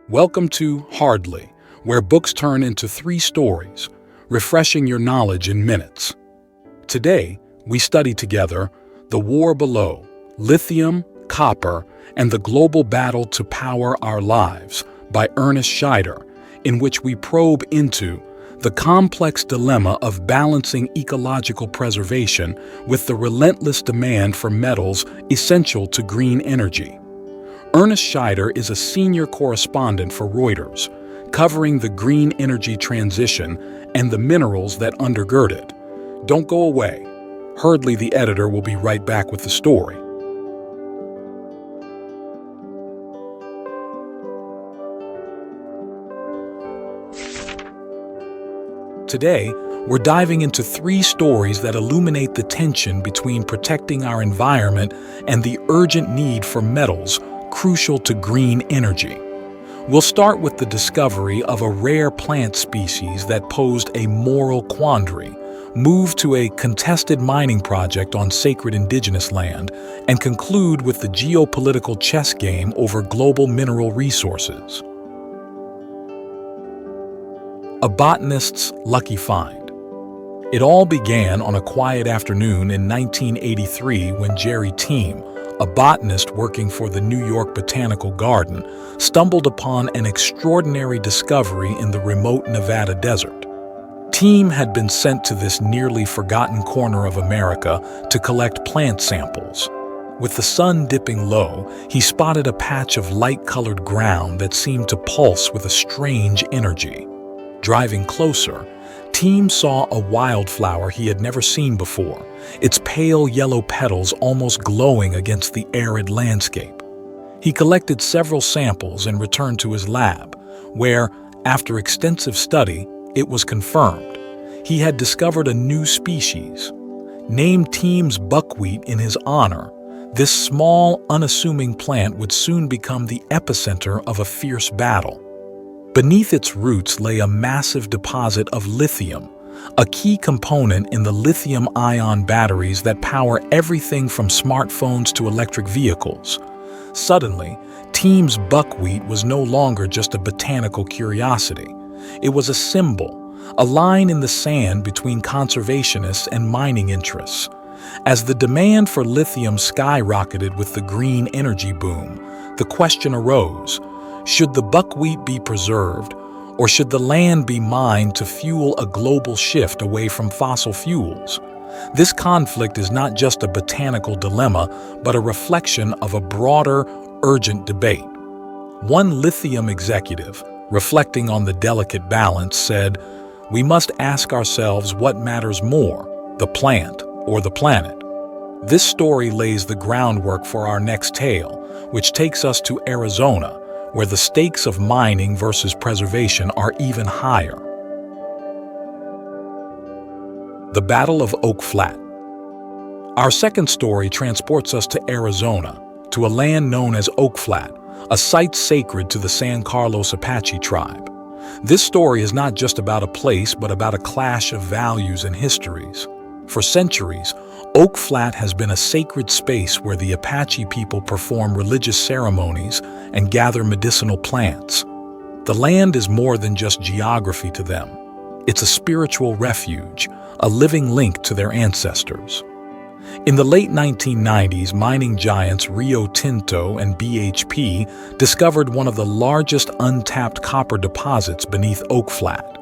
Welcome to Hardly, where books turn into 3 stories, refreshing your knowledge in minutes. Today, we study together The War Below, Lithium, Copper, and the Global Battle to Power Our Lives by Ernest Scheyder, in which we probe into the complex dilemma of balancing ecological preservation with the relentless demand for metals essential to green energy. Ernest Scheyder is a senior correspondent for Reuters, covering the green energy transition and the minerals that undergird it. Don't go away. Hardly the editor will be right back with the story. Today, we're diving into 3 stories that illuminate the tension between protecting our environment and the urgent need for metals crucial to green energy. We'll start with the discovery of a rare plant species that posed a moral quandary, move to a contested mining project on sacred indigenous land, and conclude with the geopolitical chess game over global mineral resources. A botanist's lucky find. It all began on a quiet afternoon in 1983 when Jerry Team, a botanist working for the New York Botanical Garden, stumbled upon an extraordinary discovery in the remote Nevada desert. Team had been sent to this nearly forgotten corner of America to collect plant samples. With the sun dipping low, he spotted a patch of light-colored ground that seemed to pulse with a strange energy. Driving closer, Team saw a wildflower he had never seen before, its pale yellow petals almost glowing against the arid landscape. He collected several samples and returned to his lab, where, after extensive study, it was confirmed. He had discovered a new species. Named Team's buckwheat in his honor, this small, unassuming plant would soon become the epicenter of a fierce battle. Beneath its roots lay a massive deposit of lithium, a key component in the lithium-ion batteries that power everything from smartphones to electric vehicles. Suddenly, Team's buckwheat was no longer just a botanical curiosity. It was a symbol, a line in the sand between conservationists and mining interests. As the demand for lithium skyrocketed with the green energy boom, the question arose: should the buckwheat be preserved, or should the land be mined to fuel a global shift away from fossil fuels? This conflict is not just a botanical dilemma, but a reflection of a broader, urgent debate. One lithium executive, reflecting on the delicate balance, said, "We must ask ourselves what matters more, the plant or the planet." This story lays the groundwork for our next tale, which takes us to Arizona, where the stakes of mining versus preservation are even higher. The Battle of Oak Flat. Our second story transports us to Arizona, to a land known as Oak Flat, a site sacred to the San Carlos Apache tribe. This story is not just about a place, but about a clash of values and histories. For centuries, Oak Flat has been a sacred space where the Apache people perform religious ceremonies and gather medicinal plants. The land is more than just geography to them. It's a spiritual refuge, a living link to their ancestors. In the late 1990s, mining giants Rio Tinto and BHP discovered one of the largest untapped copper deposits beneath Oak Flat.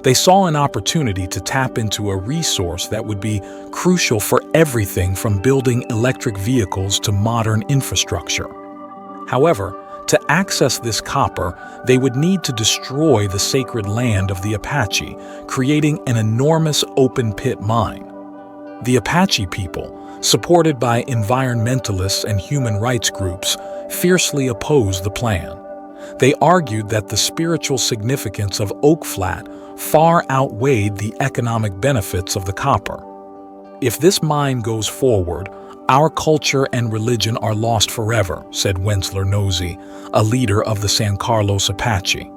They saw an opportunity to tap into a resource that would be crucial for everything from building electric vehicles to modern infrastructure. However, to access this copper, they would need to destroy the sacred land of the Apache, creating an enormous open-pit mine. The Apache people, supported by environmentalists and human rights groups, fiercely opposed the plan. They argued that the spiritual significance of Oak Flat far outweighed the economic benefits of the copper. "If this mine goes forward, our culture and religion are lost forever," said Wentzler Nosey, a leader of the San Carlos Apache.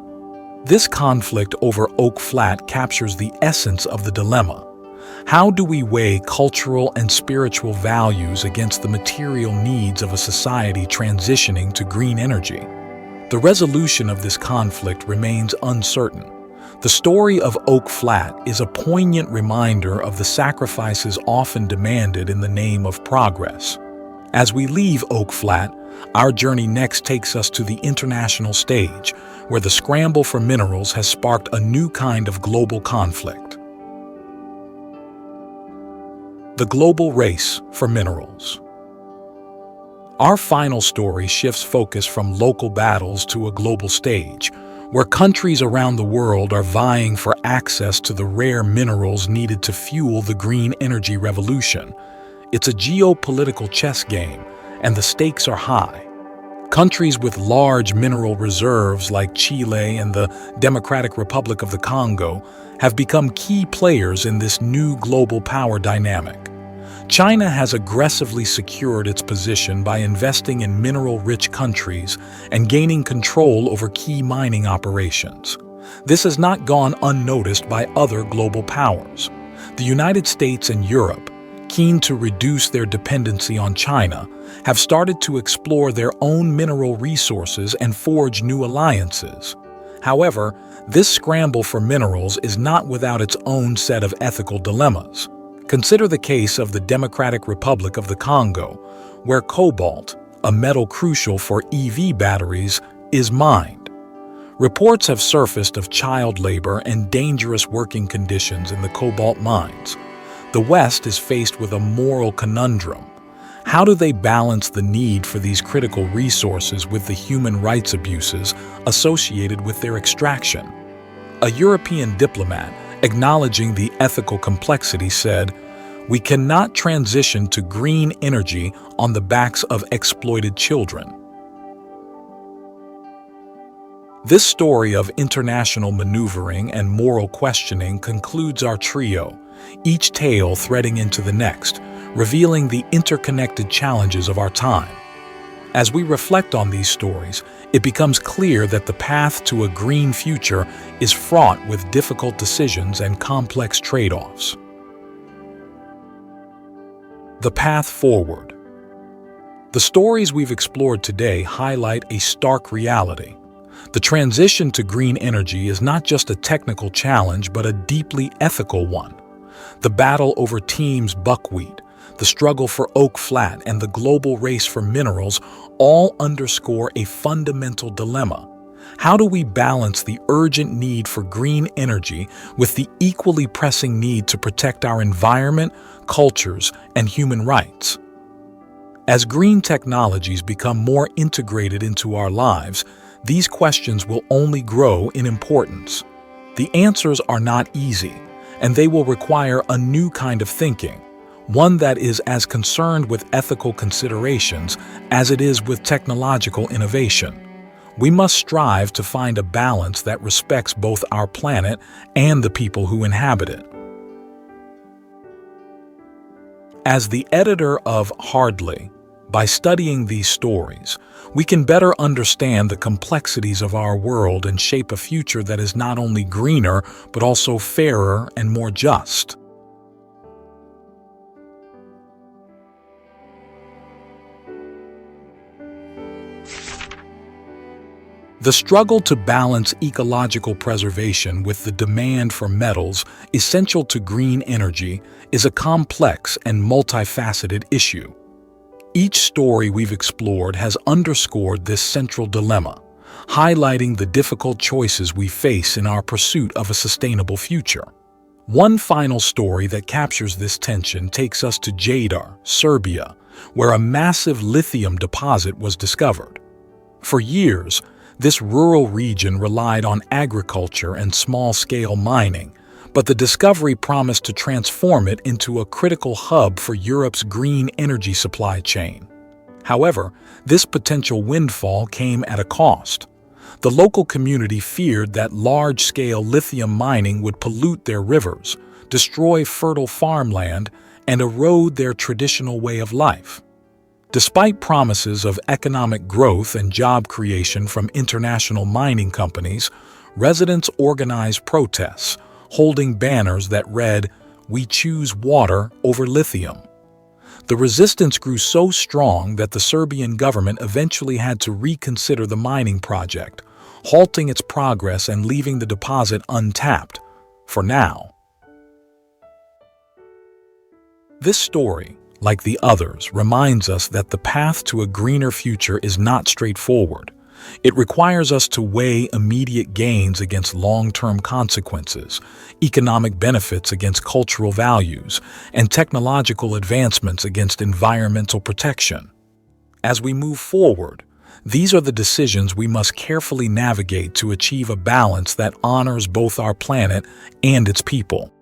This conflict over Oak Flat captures the essence of the dilemma. How do we weigh cultural and spiritual values against the material needs of a society transitioning to green energy? The resolution of this conflict remains uncertain. The story of Oak Flat is a poignant reminder of the sacrifices often demanded in the name of progress. As we leave Oak Flat, our journey next takes us to the international stage, where the scramble for minerals has sparked a new kind of global conflict. The global race for minerals. Our final story shifts focus from local battles to a global stage, where countries around the world are vying for access to the rare minerals needed to fuel the green energy revolution. It's a geopolitical chess game, and the stakes are high. Countries with large mineral reserves like Chile and the Democratic Republic of the Congo have become key players in this new global power dynamic. China has aggressively secured its position by investing in mineral-rich countries and gaining control over key mining operations. This has not gone unnoticed by other global powers. The United States and Europe, keen to reduce their dependency on China, have started to explore their own mineral resources and forge new alliances. However, this scramble for minerals is not without its own set of ethical dilemmas. Consider the case of the Democratic Republic of the Congo, where cobalt, a metal crucial for EV batteries, is mined. Reports have surfaced of child labor and dangerous working conditions in the cobalt mines. The West is faced with a moral conundrum. How do they balance the need for these critical resources with the human rights abuses associated with their extraction? A European diplomat, acknowledging the ethical complexity, said, "We cannot transition to green energy on the backs of exploited children." This story of international maneuvering and moral questioning concludes our trio, each tale threading into the next, revealing the interconnected challenges of our time. As we reflect on these stories, it becomes clear that the path to a green future is fraught with difficult decisions and complex trade-offs. The path forward. The stories we've explored today highlight a stark reality. The transition to green energy is not just a technical challenge, but a deeply ethical one. The battle over Team's buckwheat, the struggle for Oak Flat, and the global race for minerals all underscore a fundamental dilemma. How do we balance the urgent need for green energy with the equally pressing need to protect our environment, cultures, and human rights? As green technologies become more integrated into our lives, these questions will only grow in importance. The answers are not easy, and they will require a new kind of thinking, one that is as concerned with ethical considerations as it is with technological innovation. We must strive to find a balance that respects both our planet and the people who inhabit it. As the editor of Hardly, by studying these stories, we can better understand the complexities of our world and shape a future that is not only greener, but also fairer and more just. The struggle to balance ecological preservation with the demand for metals essential to green energy is a complex and multifaceted issue. Each story we've explored has underscored this central dilemma, highlighting the difficult choices we face in our pursuit of a sustainable future. One final story that captures this tension takes us to Scheyder, Serbia, where a massive lithium deposit was discovered. For years, this rural region relied on agriculture and small-scale mining, but the discovery promised to transform it into a critical hub for Europe's green energy supply chain. However, this potential windfall came at a cost. The local community feared that large-scale lithium mining would pollute their rivers, destroy fertile farmland, and erode their traditional way of life. Despite promises of economic growth and job creation from international mining companies, residents organized protests, holding banners that read, "We choose water over lithium." The resistance grew so strong that the Serbian government eventually had to reconsider the mining project, halting its progress and leaving the deposit untapped, for now. This story, like the others, reminds us that the path to a greener future is not straightforward. It requires us to weigh immediate gains against long-term consequences, economic benefits against cultural values, and technological advancements against environmental protection. As we move forward, these are the decisions we must carefully navigate to achieve a balance that honors both our planet and its people.